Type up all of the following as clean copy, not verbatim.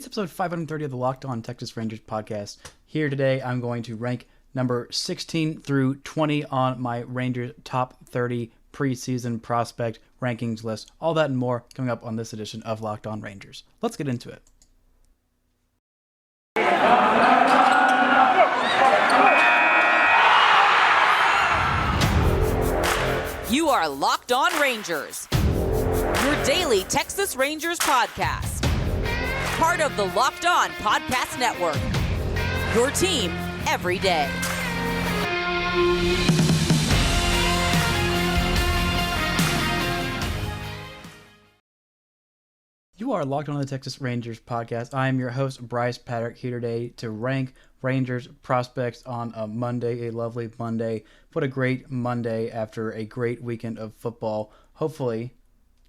It's episode 530 of the Locked On Texas Rangers podcast. Here today, I'm going to rank number 16 through 20 on my Rangers top 30 preseason prospect rankings list. All that and more coming up on this edition of Locked On Rangers. Let's get into it. You are Locked On Rangers, your daily Texas Rangers podcast. Part of the Locked On Podcast Network, your team every day. You are Locked On the Texas Rangers podcast. I am your host, Brice Paterik, here today to rank Rangers prospects on a Monday, a lovely Monday. What a great Monday after a great weekend of football. Hopefully,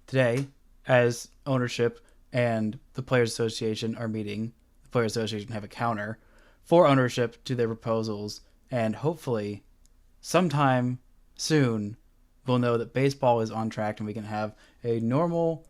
today, as ownership and the Players Association are meeting, the Players Association have a counter for ownership to their proposals, and hopefully, sometime soon, we'll know that baseball is on track and we can have a normal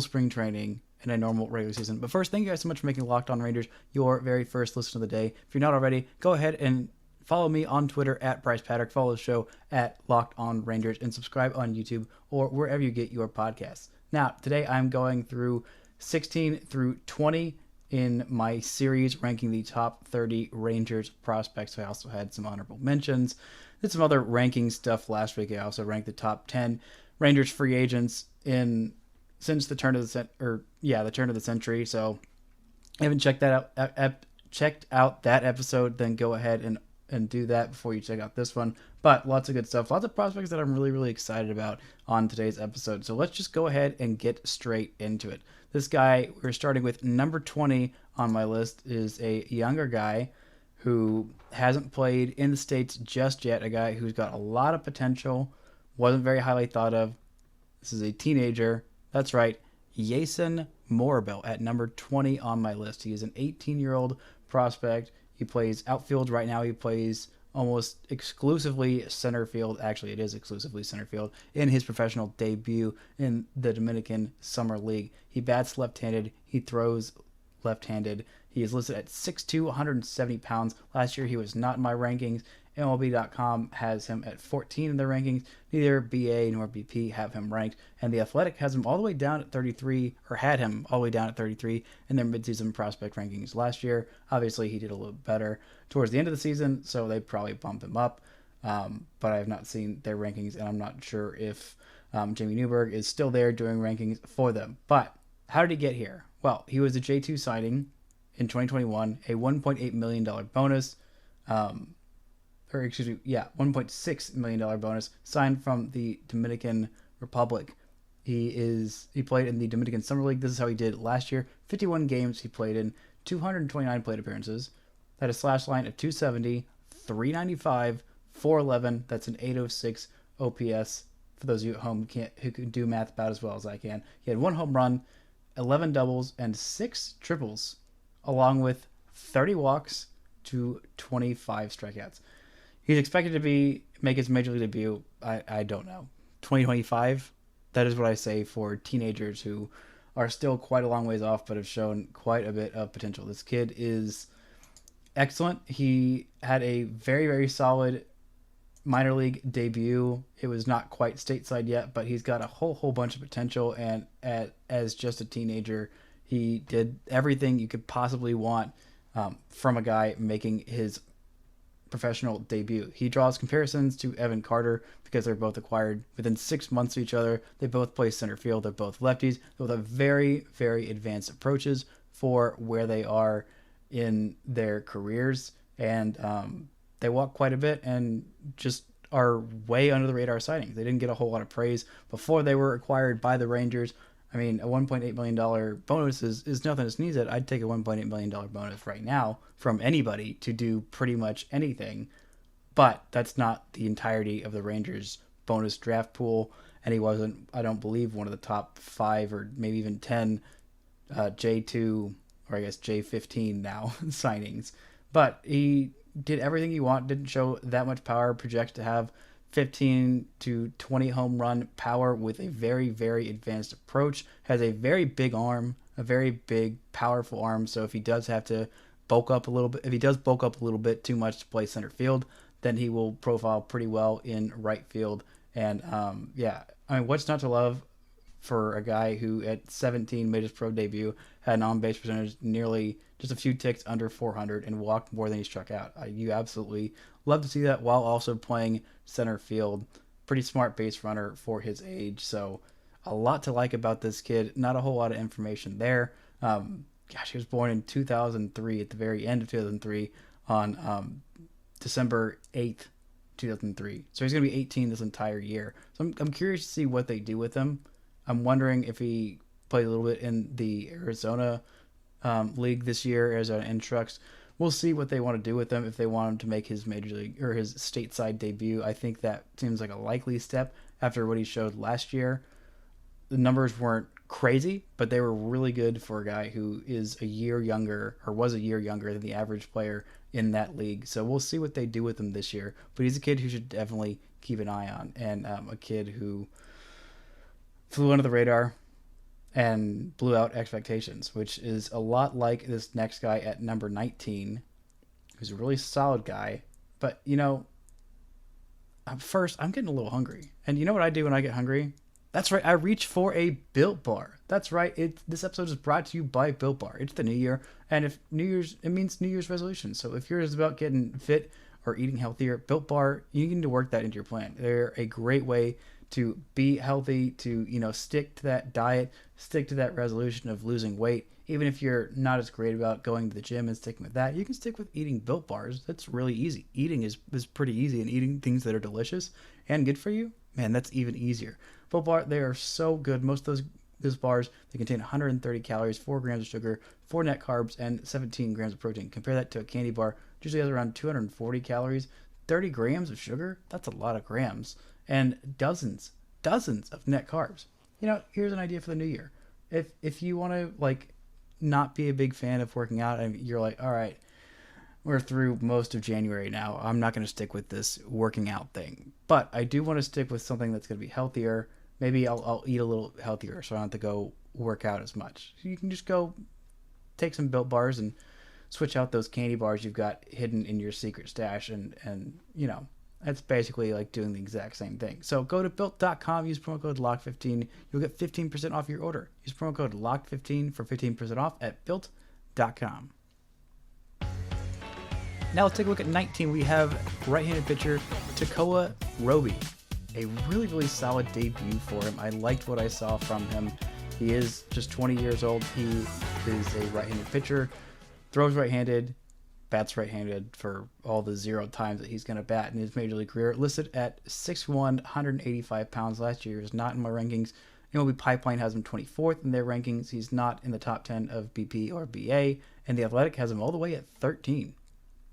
spring training and a normal regular season. But first, thank you guys so much for making Locked On Rangers your very first listen of the day. If you're not already, go ahead and follow me on Twitter at Brice Paterik, follow the show at Locked On Rangers, and subscribe on YouTube or wherever you get your podcasts. Now, today I'm going through 16 through 20 in my series ranking the top 30 Rangers prospects. I also had some honorable mentions. Did some other ranking stuff last week. I also ranked the top 10 Rangers free agents since the turn of the century. So if you haven't checked out that episode, then go ahead and do that before you check out this one. But lots of good stuff, lots of prospects that I'm really, really excited about on today's episode. So let's just go ahead and get straight into it. This guy, we're starting with number 20 on my list, is a younger guy who hasn't played in the States just yet, a guy who's got a lot of potential, wasn't very highly thought of. This is a teenager. That's right, Yeison Morrobel at number 20 on my list. He is an 18-year-old prospect. He plays outfield right now. He plays almost exclusively center field. Actually, it is exclusively center field in his professional debut in the Dominican Summer League. He bats left-handed. He throws left-handed. He is listed at 6'2", 170 pounds. Last year, he was not in my rankings. MLB.com has him at 14 in their rankings. Neither BA nor BP have him ranked. And The Athletic has him all the way down at 33, or had him all the way down at 33 in their midseason prospect rankings last year. Obviously, he did a little better towards the end of the season, so they probably bumped him up. But I have not seen their rankings, and I'm not sure if Jamie Newberg is still there doing rankings for them. But how did he get here? Well, he was a J2 signing in 2021, a $1.8 million bonus. $1.6 million bonus signed from the Dominican Republic. He played in the Dominican Summer League. This is how he did last year. 51 games he played in, 229 plate appearances. Had a slash line of 270, 395, 411. That's an 806 OPS. For those of you at home who can do math about as well as I can. He had 1 home run, 11 doubles, and 6 triples, along with 30 walks to 25 strikeouts. He's expected to make his major league debut, I don't know, 2025. That is what I say for teenagers who are still quite a long ways off, but have shown quite a bit of potential. This kid is excellent. He had a very, very solid minor league debut. It was not quite stateside yet, but he's got a whole bunch of potential. And as just a teenager, he did everything you could possibly want from a guy making his professional debut. He draws comparisons to Evan Carter because they're both acquired within 6 months of each other. They both play center field. They're both lefties. They both have very, very advanced approaches for where they are in their careers. And they walk quite a bit and just are way under the radar signings. They didn't get a whole lot of praise before they were acquired by the Rangers. I mean, a $1.8 million bonus is nothing to sneeze at. I'd take a $1.8 million bonus right now from anybody to do pretty much anything. But that's not the entirety of the Rangers' bonus draft pool. And he wasn't, I don't believe, one of the top 5 or maybe even 10 J2, or I guess J15 now, signings. But he did everything you want, didn't show that much power, projects to have 15 to 20 home run power with a very, very advanced approach. Has a very big arm, a very big, powerful arm. So if he does have to bulk up a little bit, if he does bulk up a little bit too much to play center field, then he will profile pretty well in right field. And yeah, I mean, what's not to love for a guy who at 17 made his pro debut, had an on-base percentage nearly just a few ticks under 400 and walked more than he struck out. You absolutely love to see that while also playing center field. Pretty smart base runner for his age. So a lot to like about this kid. Not a whole lot of information there. He was born in 2003, at the very end of 2003, on December 8th, 2003. So he's going to be 18 this entire year. So I'm curious to see what they do with him. I'm wondering if he played a little bit in the Arizona league this year, Arizona Instructs. We'll see what they want to do with him, if they want him to make his major league or his stateside debut. I think that seems like a likely step after what he showed last year. The numbers weren't crazy, but they were really good for a guy who is a year younger, or was a year younger than the average player in that league. So we'll see what they do with him this year. But he's a kid who should definitely keep an eye on, and a kid who flew under the radar and blew out expectations, which is a lot like this next guy at number 19, who's a really solid guy. But, first, I'm getting a little hungry. And you know what I do when I get hungry? That's right, I reach for a Built Bar. That's right, this episode is brought to you by Built Bar. It's the new year, and it means New Year's resolution. So if yours is about getting fit or eating healthier, Built Bar, you need to work that into your plan. They're a great way to be healthy, to stick to that diet, stick to that resolution of losing weight. Even if you're not as great about going to the gym and sticking with that, you can stick with eating Built Bars. That's really easy. Eating is pretty easy, and eating things that are delicious and good for you, man, that's even easier. Built Bar, they are so good. Most of those bars, they contain 130 calories, 4 grams of sugar, 4 net carbs, and 17 grams of protein. Compare that to a candy bar, which usually has around 240 calories, 30 grams of sugar. That's a lot of grams. And dozens of net carbs. Here's an idea for the new year. If you want to not be a big fan of working out, and you're like, all right, we're through most of January now, I'm not going to stick with this working out thing, but I do want to stick with something that's going to be healthier. Maybe I'll eat a little healthier, so I don't have to go work out as much. So you can just go take some Built Bars and switch out those candy bars you've got hidden in your secret stash, and that's basically like doing the exact same thing. So go to Built.com, use promo code LOCK15. You'll get 15% off your order. Use promo code LOCK15 for 15% off at Built.com. Now let's take a look at 19. We have right-handed pitcher Tekoah Roby. A really, really solid debut for him. I liked what I saw from him. He is just 20 years old. He is a right-handed pitcher, throws right-handed, bats right-handed for all the 0 times that he's going to bat in his major league career. Listed at 6'1", 185 pounds last year. He's not in my rankings. MLB Pipeline has him 24th in their rankings. He's not in the top 10 of BP or BA. And The Athletic has him all the way at 13.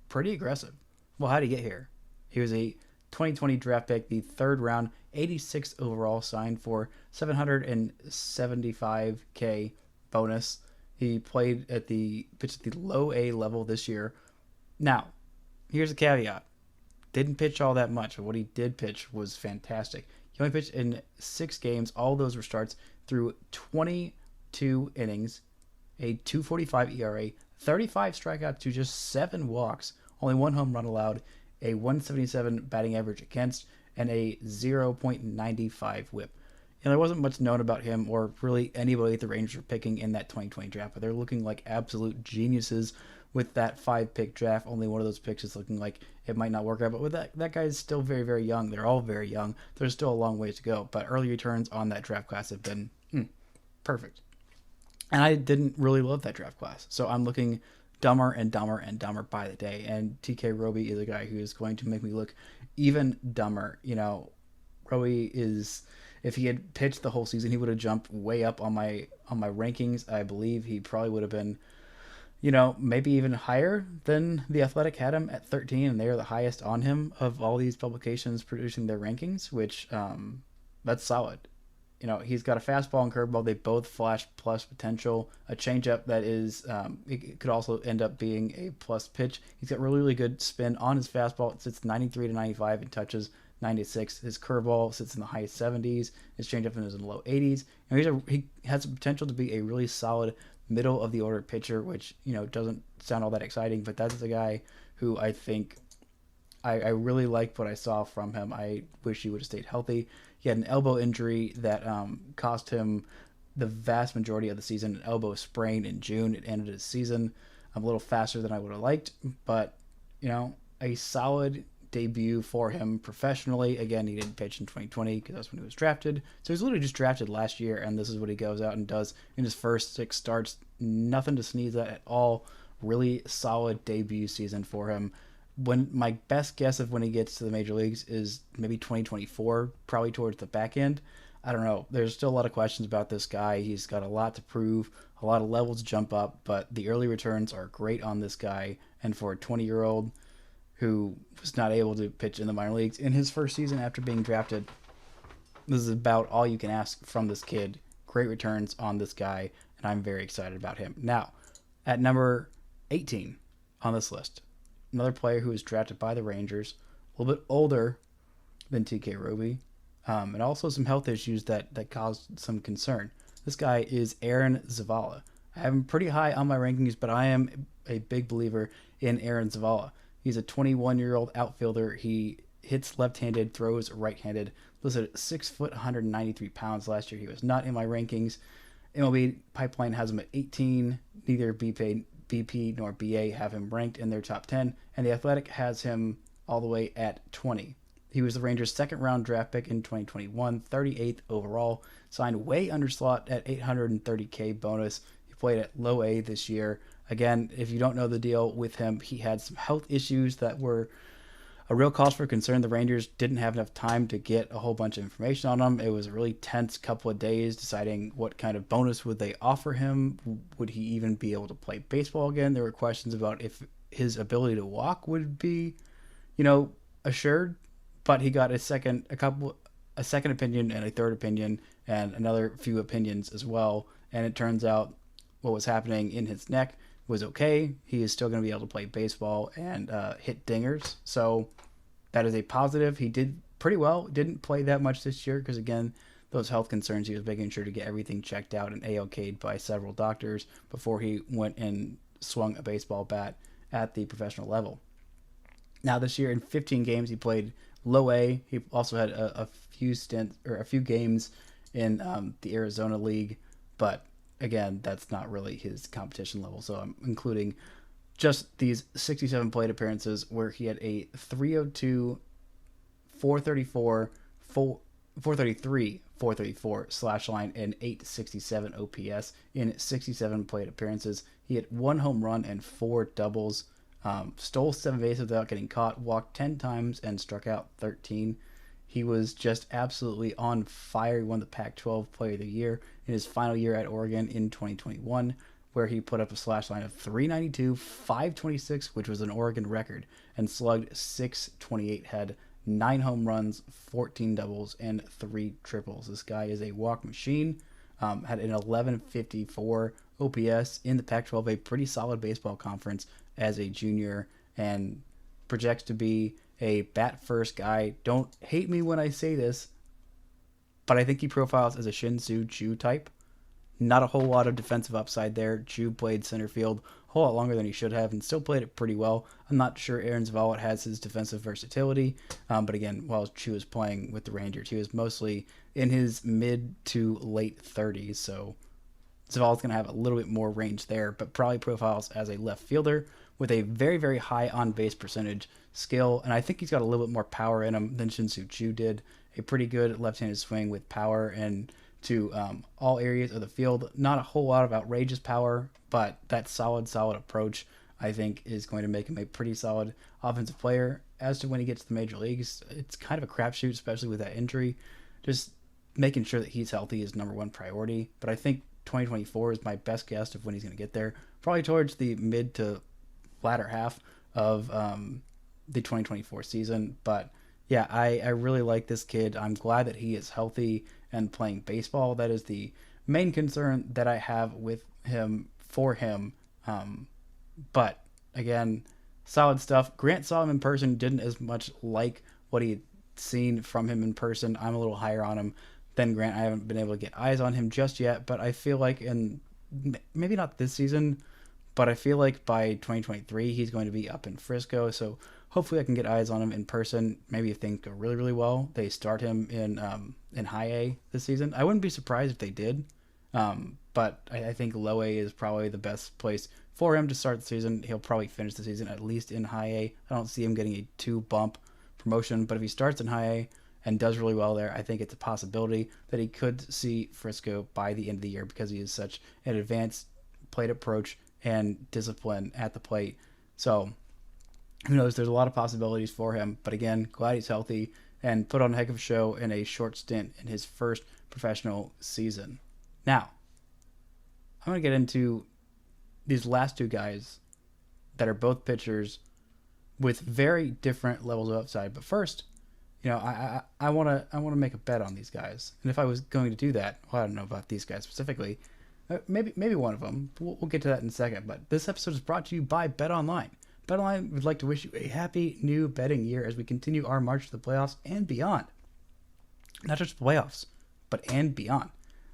Pretty aggressive. Well, how did he get here? He was a 2020 draft pick, the 3rd round, 86th overall, signed for $775K bonus. He pitched at the low A level this year. Now, here's a caveat. Didn't pitch all that much, but what he did pitch was fantastic. He only pitched in 6 games. All those were starts, through 22 innings, a 2.45 ERA, 35 strikeouts to just 7 walks, only 1 home run allowed, a 177 batting average against, and a 0.95 whip. There wasn't much known about him or really anybody the Rangers were picking in that 2020 draft, but they're looking like absolute geniuses with that 5-pick draft. Only one of those picks is looking like it might not work out, but with that guy is still very, very young. They're all very young. There's still a long ways to go, but early returns on that draft class have been perfect. And I didn't really love that draft class, so I'm looking dumber and dumber and dumber by the day, and TK Roby is a guy who is going to make me look even dumber. Roby is... If he had pitched the whole season, he would have jumped way up on my rankings. I believe he probably would have been, maybe even higher than The Athletic had him at 13, and they are the highest on him of all these publications producing their rankings, which that's solid. He's got a fastball and curveball. They both flash plus potential. A changeup that is, it could also end up being a plus pitch. He's got really, really good spin on his fastball. It sits 93 to 95 and touches 96. His curveball sits in the high 70s. His changeup is in the low 80s. And he has the potential to be a really solid middle of the order pitcher, which doesn't sound all that exciting, but that's a guy who I think I really liked what I saw from him. I wish he would have stayed healthy. He had an elbow injury that cost him the vast majority of the season, an elbow sprain in June. It ended his season a little faster than I would have liked, but a solid debut for him professionally. Again, he didn't pitch in 2020 because that's when he was drafted. So he's literally just drafted last year, and this is what he goes out and does in his first 6 starts. Nothing to sneeze at all. Really solid debut season for him. When my best guess of when he gets to the major leagues is maybe 2024, probably towards the back end. I don't know. There's still a lot of questions about this guy. He's got a lot to prove, a lot of levels to jump up, but the early returns are great on this guy. And for a 20-year-old who was not able to pitch in the minor leagues in his first season after being drafted, this is about all you can ask from this kid. Great returns on this guy, and I'm very excited about him. Now, at number 18 on this list, another player who was drafted by the Rangers, a little bit older than Tekoah Roby, and also some health issues that caused some concern. This guy is Aaron Zavala. I have him pretty high on my rankings, but I am a big believer in Aaron Zavala. He's a 21-year-old outfielder. He hits left-handed, throws right-handed, listed at 6 foot, 193 pounds last year. He was not in my rankings. MLB Pipeline has him at 18. Neither BP nor BA have him ranked in their top 10, and The Athletic has him all the way at 20. He was the Rangers' second-round draft pick in 2021, 38th overall, signed way under slot at $830K bonus. He played at low A this year. Again, if you don't know the deal with him, he had some health issues that were a real cause for concern. The Rangers didn't have enough time to get a whole bunch of information on him. It was a really tense couple of days deciding what kind of bonus would they offer him. Would he even be able to play baseball again? There were questions about if his ability to walk would be, assured. But he got a second opinion and a third opinion and another few opinions as well. And it turns out what was happening in his neck was okay. He is still going to be able to play baseball and hit dingers. So that is a positive. He did pretty well. Didn't play that much this year because, again, those health concerns, he was making sure to get everything checked out and A-okayed by several doctors before he went and swung a baseball bat at the professional level. Now this year in 15 games, he played low A. He also had a few games in the Arizona League, but again, that's not really his competition level. So I'm including just these 67 plate appearances where he had a 302, 434, 433, 434 slash line and 867 OPS in 67 plate appearances. He had 1 home run and 4 doubles. Stole 7 bases without getting caught, walked 10 times, and struck out 13. He was just absolutely on fire. He won the Pac-12 Player of the Year in his final year at Oregon in 2021, where he put up a slash line of 392, 526, which was an Oregon record, and slugged 628, had 9 home runs, 14 doubles, and 3 triples. This guy is a walk machine. Had an 1154 OPS in the Pac-12, a pretty solid baseball conference as a junior, and projects to be a bat-first guy. Don't hate me when I say this, but I think he profiles as a Shin-Soo Choo type. Not a whole lot of defensive upside there. Choo played center field a whole lot longer than he should have and still played it pretty well. I'm not sure Aaron Zavala has his defensive versatility, but again, while Choo was playing with the Rangers, he was mostly in his mid to late 30s, so Zavala's going to have a little bit more range there, but probably profiles as a left fielder with a very, very high on-base percentage, skill, and I think he's got a little bit more power in him than Shin-Soo Choo did. A pretty good left-handed swing with power and to all areas of the field. Not a whole lot of outrageous power, but that solid approach, I think, is going to make him a pretty solid offensive player. As to when he gets to the major leagues, it's kind of a crapshoot, especially with that injury. Just making sure that he's healthy is number one priority, but I think 2024 is my best guess of when he's going to get there. Probably towards the mid to latter half of the 2024 season. But yeah, I really like this kid. I'm glad that he is healthy and playing baseball. That is the main concern that I have with him, for him. But again, solid stuff. Grant saw him in person, didn't as much like what he seen from him in person, I'm a little higher on him than Grant. I haven't been able to get eyes on him just yet, but I feel like maybe not this season, but I feel like by 2023 he's going to be up in Frisco. So hopefully I can get eyes on him in person. Maybe if things go really, really well, they start him in high A this season. I wouldn't be surprised if they did. But I think low A is probably the best place for him to start the season. He'll probably finish the season at least in high A. I don't see him getting a 2-bump promotion, but if he starts in high A and does really well there, I think it's a possibility that he could see Frisco by the end of the year because he is such an advanced plate approach and discipline at the plate. So who knows? There's a lot of possibilities for him. But again, glad he's healthy and put on a heck of a show in a short stint in his first professional season. Now, I'm going to get into these last two guys that are both pitchers with very different levels of upside. But first, I want to make a bet on these guys. And if I was going to do that, well, I don't know about these guys specifically. Maybe one of them. We'll get to that in a second. But this episode is brought to you by BetOnline. BetOnline would like to wish you a happy new betting year as we continue our march to the playoffs and beyond. Not just the playoffs, but and beyond.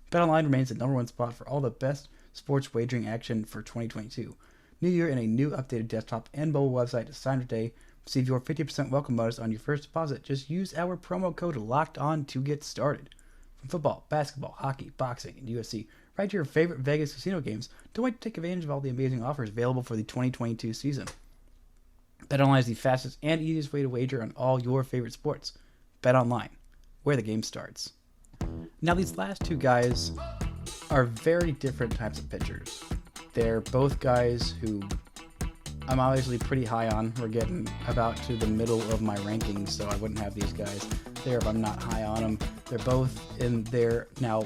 BetOnline remains the number one spot for all the best sports wagering action for 2022. New year and a new updated desktop and mobile website to sign today. Receive your 50% welcome bonus on your first deposit. Just use our promo code LOCKEDON to get started. From football, basketball, hockey, boxing, and UFC, right to your favorite Vegas casino games, don't wait to take advantage of all the amazing offers available for the 2022 season. BetOnline is the fastest and easiest way to wager on all your favorite sports. BetOnline, where the game starts. Now, these last two guys are very different types of pitchers. They're both guys who I'm obviously pretty high on. We're getting about to the middle of my rankings, so I wouldn't have these guys there if I'm not high on them. They're both in their now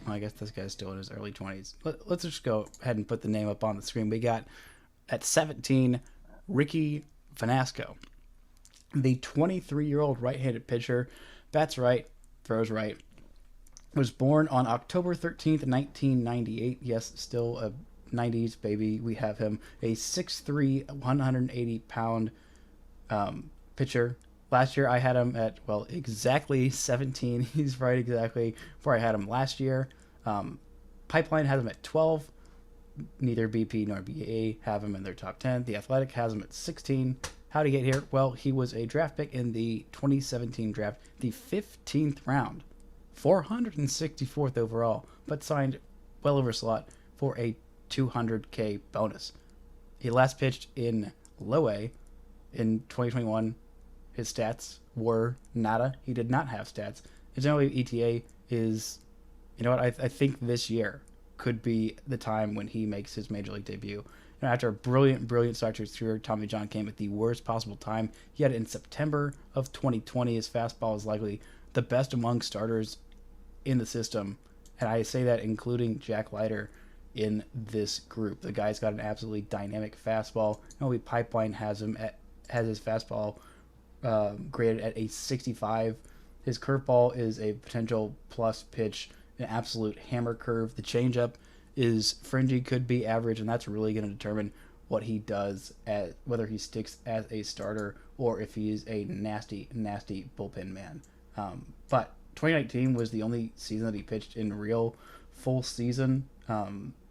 I guess this guy's still in his early 20s. Let's just go ahead and put the name up on the screen. We got, at 17, Ricky Vanasco, the 23-year-old right-handed pitcher. Bats right, throws right. Was born on October 13th, 1998. Yes, still a 90s baby. We have him, a 6'3", 180-pound pitcher. Last year I had him at, exactly 17. He's right exactly where I had him last year. Pipeline has him at 12. Neither BP nor BA have him in their top 10. The Athletic has him at 16. How'd he get here? Well, he was a draft pick in the 2017 draft, the 15th round, 464th overall, but signed well over slot for a $200K bonus. He last pitched in low A in 2021. His stats were nada. He did not have stats. His only ETA is, I think this year could be the time when he makes his major league debut. After a brilliant start to his career, Tommy John came at the worst possible time. He had it in September of 2020. His fastball is likely the best among starters in the system, and I say that including Jack Leiter in this group. The guy's got an absolutely dynamic fastball. Only Pipeline has his fastball graded at a 65. His curveball is a potential plus pitch, an absolute hammer curve. The changeup is fringy, could be average, and that's really going to determine what he does, whether he sticks as a starter or if he's a nasty bullpen man. But 2019 was the only season that he pitched in real full season,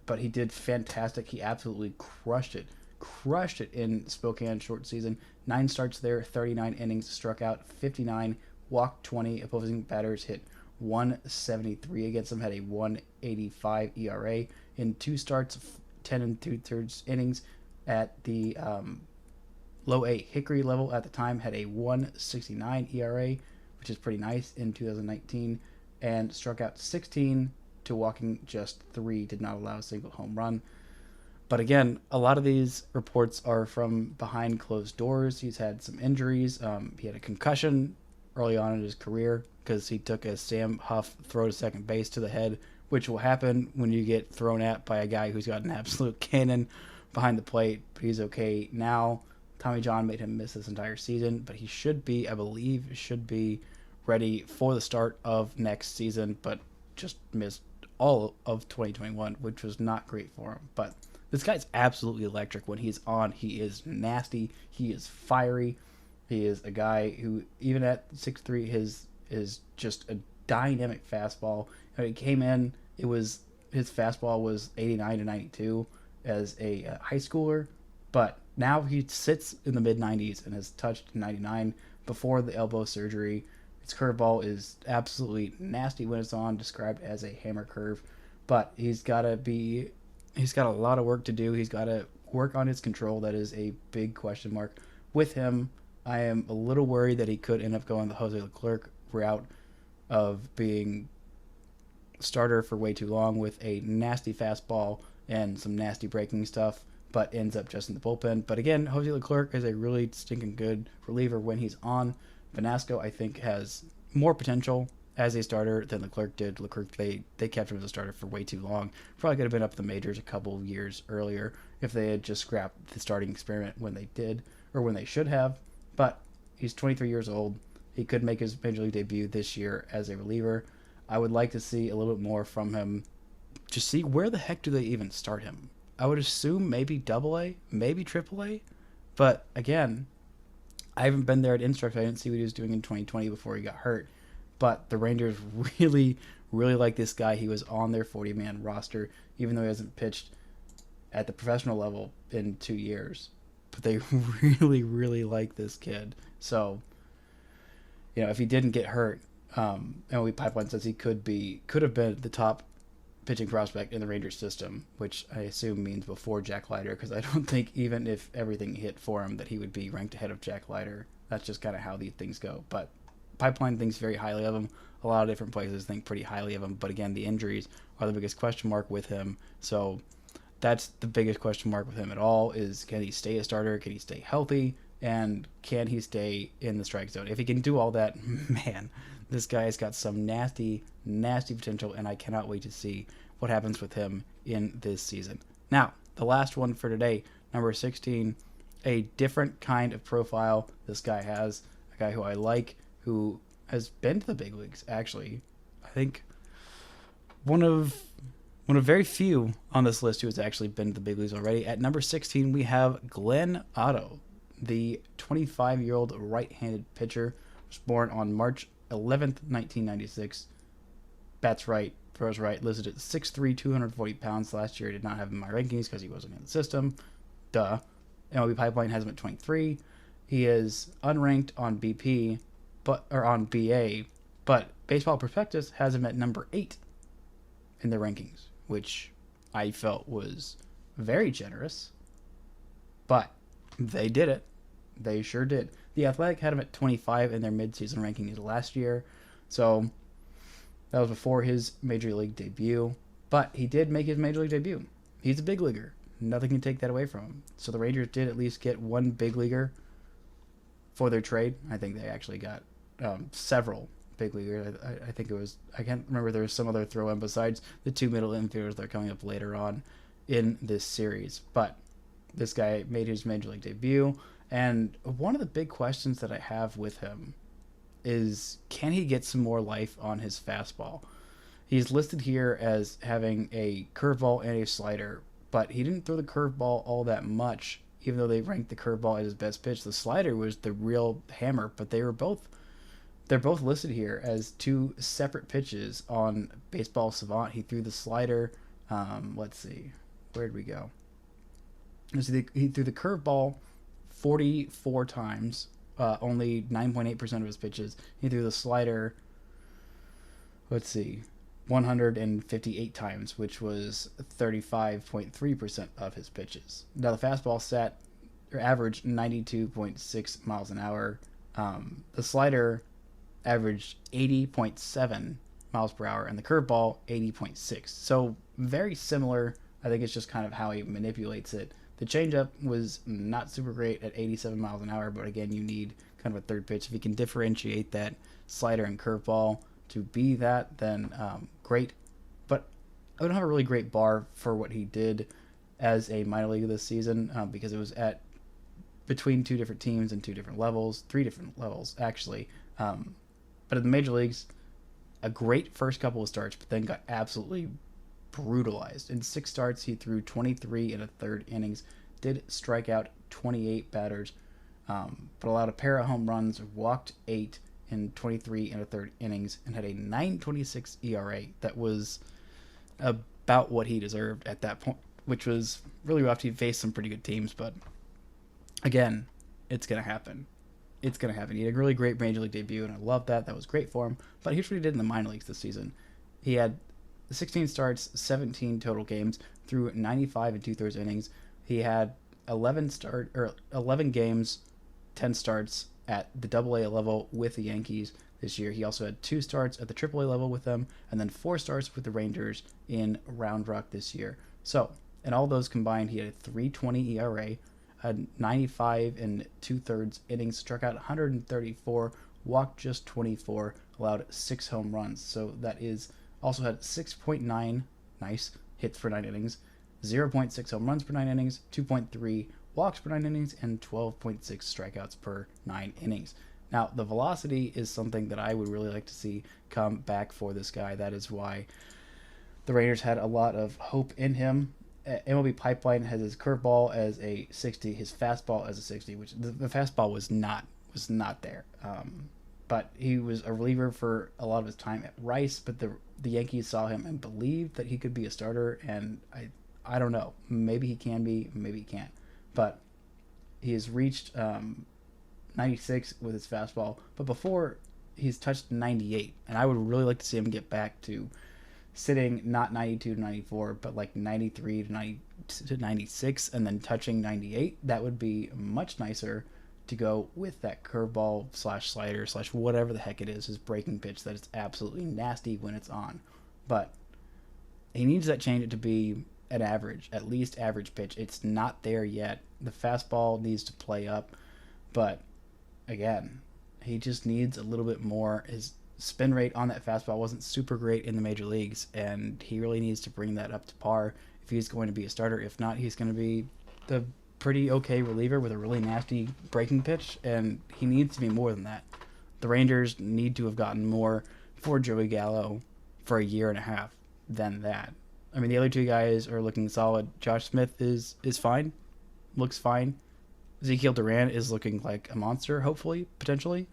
but he did fantastic. He absolutely crushed it in Spokane short season. 9 starts there, 39 innings, struck out 59, walked 20. Opposing batters hit 173 against him, had a 185 ERA in 2 starts, 10 2/3 innings at the low A Hickory level at the time, had a 169 ERA, which is pretty nice in 2019, and struck out 16 to walking just 3, did not allow a single home run. But again, a lot of these reports are from behind closed doors. He's had some injuries. He had a concussion early on in his career because he took a Sam Huff throw to second base to the head, which will happen when you get thrown at by a guy who's got an absolute cannon behind the plate. But he's okay now. Tommy John made him miss this entire season, but he I believe should be ready for the start of next season, but just missed all of 2021, which was not great for him. But this guy's absolutely electric when he's on. He is nasty. He is fiery. He is a guy who, even at 6'3", is just a dynamic fastball. When he came in, his fastball was 89 to 92 as a high schooler, but now he sits in the mid 90s and has touched 99 before the elbow surgery. His curveball is absolutely nasty when it's on, described as a hammer curve, but he's got a lot of work to do. He's got to work on his control. That is a big question mark with him. I am a little worried that he could end up going the Jose Leclerc route of being starter for way too long with a nasty fastball and some nasty breaking stuff, but ends up just in the bullpen. But again, Jose Leclerc is a really stinking good reliever when he's on. Vanasco, I think, has more potential as a starter than Leclerc did. Leclerc, they kept him as a starter for way too long. Probably could have been up the majors a couple of years earlier if they had just scrapped the starting experiment when they did, or when they should have. But he's 23 years old. He could make his major league debut this year as a reliever. I would like to see a little bit more from him. Just see where the heck do they even start him. I would assume maybe AA, maybe AAA. But again, I haven't been there at Instruct. I didn't see what he was doing in 2020 before he got hurt. But the Rangers really, really like this guy. He was on their 40-man roster, even though he hasn't pitched at the professional level in 2 years. But they really, really like this kid. So, if he didn't get hurt, MLB Pipeline says he could have been the top pitching prospect in the Rangers system, which I assume means before Jack Leiter, because I don't think even if everything hit for him that he would be ranked ahead of Jack Leiter. That's just kind of how these things go. But Pipeline thinks very highly of him. A lot of different places think pretty highly of him. But again, the injuries are the biggest question mark with him. So that's the biggest question mark with him at all is, can he stay a starter? Can he stay healthy? And can he stay in the strike zone? If he can do all that, man, this guy's got some nasty, nasty potential, and I cannot wait to see what happens with him in this season. Now, the last one for today, number 16, a different kind of profile this guy has, a guy who I like, who has been to the big leagues, actually. I think one of very few on this list who has actually been to the big leagues already. At number 16, we have Glenn Otto, the 25-year-old right-handed pitcher, was born on March 11th, 1996. Bats right, throws right, listed at 6'3", 240 pounds. Last year I did not have him in my rankings because he wasn't in the system. Duh. MLB Pipeline has him at 23. He is unranked on BP, or on BA, but Baseball Prospectus has him at number 8 in their rankings, which I felt was very generous. But they did it. They sure did. The Athletic had him at 25 in their midseason rankings last year, so that was before his Major League debut. But he did make his Major League debut. He's a big leaguer. Nothing can take that away from him. So the Rangers did at least get one big leaguer for their trade. I think they actually got several big leaguers. I think it was, I can't remember, there was some other throw-in besides the two middle infielders that are coming up later on in this series. But this guy made his Major League debut, and one of the big questions that I have with him is, can he get some more life on his fastball? He's listed here as having a curveball and a slider, but he didn't throw the curveball all that much, even though they ranked the curveball as his best pitch. The slider was the real hammer, but they're both listed here as two separate pitches on Baseball Savant. He threw the slider, let's see, where'd we go? He threw the curveball 44 times, only 9.8% of his pitches. He threw the slider, 158 times, which was 35.3% of his pitches. Now the fastball averaged 92.6 miles an hour. The slider averaged 80.7 miles per hour, and the curveball 80.6. So very similar. I think it's just kind of how he manipulates it. The changeup was not super great at 87 miles an hour, but again, you need kind of a third pitch. If you can differentiate that slider and curveball to be that, then great. But I don't have a really great bar for what he did as a minor league this season because it was at between two different teams and three different levels actually. But in the major leagues, a great first couple of starts, but then got absolutely brutalized. In 6 starts, he threw 23 and a third innings, did strike out 28 batters, but allowed a pair of home runs, walked 8 in 23 and a third innings, and had a 9.26 ERA. That was about what he deserved at that point, which was really rough. He faced some pretty good teams, but again, it's going to happen. It's going to happen. He had a really great Major League debut, and I love that. That was great for him. But here's what he did in the minor leagues this season. He had 16 starts, 17 total games, through 95 and 2/3 innings. He had 11 games, 10 starts at the AA level with the Yankees this year. He also had 2 starts at the AAA level with them, and then 4 starts with the Rangers in Round Rock this year. So, in all those combined, he had a 3.20 ERA, had 95 and 2/3 innings, struck out 134, walked just 24, allowed 6 home runs. So that is also had 6.9 nice hits per 9 innings, 0.6 home runs per 9 innings, 2.3 walks per 9 innings, and 12.6 strikeouts per 9 innings. Now, the velocity is something that I would really like to see come back for this guy. That is why the Rangers had a lot of hope in him. MLB Pipeline has his curveball as a 60, his fastball as a 60, which the fastball was not there. But he was a reliever for a lot of his time at Rice, but the Yankees saw him and believed that he could be a starter, and I don't know. Maybe he can be, maybe he can't. But he has reached 96 with his fastball, but before he's touched 98, and I would really like to see him get back to sitting not 92 to 94, but like 93 to 96, and then touching 98. That would be much nicer to go with that curveball slash slider slash whatever the heck it is, his breaking pitch that is absolutely nasty when it's on. But he needs that change to be an average, at least average pitch. It's not there yet. The fastball needs to play up, but again, he just needs a little bit more. His spin rate on that fastball wasn't super great in the major leagues, and he really needs to bring that up to par if he's going to be a starter. If not, he's going to be the pretty okay reliever with a really nasty breaking pitch, and he needs to be more than that. The Rangers need to have gotten more for Joey Gallo for a year and a half than that. I mean, the other 2 guys are looking solid. Josh Smith is fine, looks fine. Ezekiel Duran is looking like a monster, hopefully, potentially.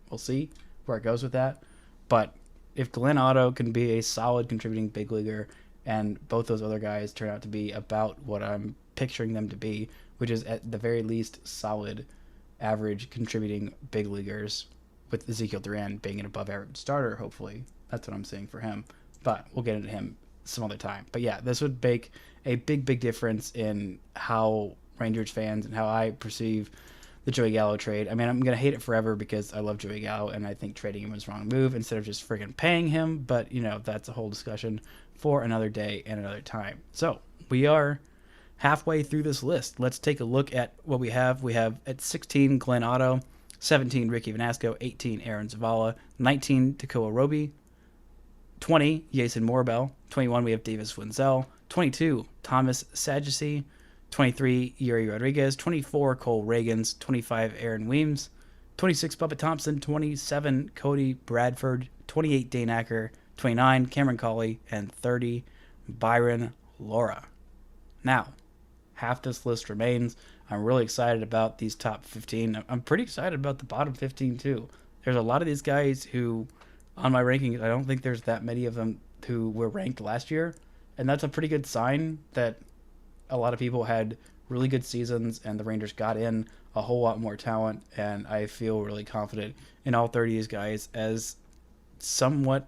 We'll see where it goes with that. But if Glenn Otto can be a solid contributing big leaguer, and both those other guys turn out to be about what I'm picturing them to be, which is at the very least solid, average contributing big leaguers, with Ezekiel Duran being an above average starter, hopefully. That's what I'm saying for him. But we'll get into him some other time. But yeah, this would make a big difference in how Rangers fans and how I perceive the Joey Gallo trade. I mean, I'm going to hate it forever because I love Joey Gallo and I think trading him was the wrong move instead of just friggin' paying him. But, that's a whole discussion for another day and another time. So we are halfway through this list. Let's take a look at what we have. We have at 16, Glenn Otto, 17, Ricky Vanasco, 18, Aaron Zavala, 19, Tekoah Roby, 20, Yeison Morrobel, 21, we have Davis Wenzel, 22, Thomas Saggese, 23, Yuri Rodriguez, 24, Cole Reagans, 25, Aaron Weems, 26, Bubba Thompson, 27, Cody Bradford, 28, Dane Acker, 29, Cameron Cawley, and 30, Byron Laura. Now, half this list remains. I'm really excited about these top 15. I'm pretty excited about the bottom 15 too. There's a lot of these guys who, on my rankings, I don't think there's that many of them who were ranked last year, and that's a pretty good sign that a lot of people had really good seasons and the Rangers got in a whole lot more talent, and I feel really confident in all 30 of these guys as somewhat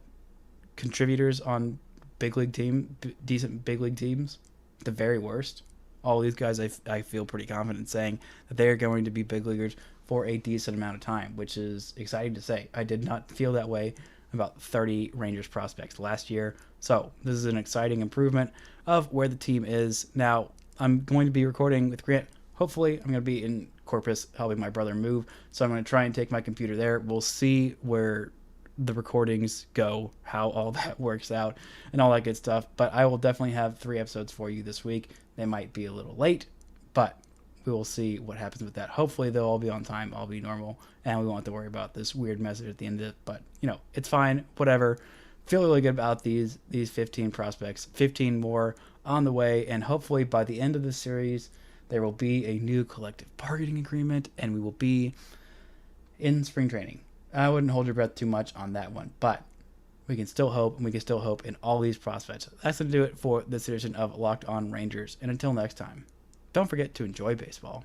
contributors on decent big league teams, at the very worst. All these guys I feel pretty confident saying that they are going to be big leaguers for a decent amount of time, which is exciting to say. I did not feel that way about 30 Rangers prospects last year. So this is an exciting improvement of where the team is. Now, I'm going to be recording with Grant. Hopefully, I'm going to be in Corpus helping my brother move. So I'm going to try and take my computer there. We'll see where the recordings go, how all that works out, and all that good stuff. But I will definitely have 3 episodes for you this week. They might be a little late, but we will see what happens with that. Hopefully, they'll all be on time. I'll be normal, and we won't have to worry about this weird message at the end of it. But, it's fine. Whatever. Feel really good about these 15 prospects. 15 more on the way, and hopefully by the end of the series, There will be a new collective bargaining agreement, and we will be in spring training. I wouldn't hold your breath too much on that one, but we can still hope, and we can still hope in all these prospects. That's going to do it for this edition of Locked On Rangers. And until next time, don't forget to enjoy baseball.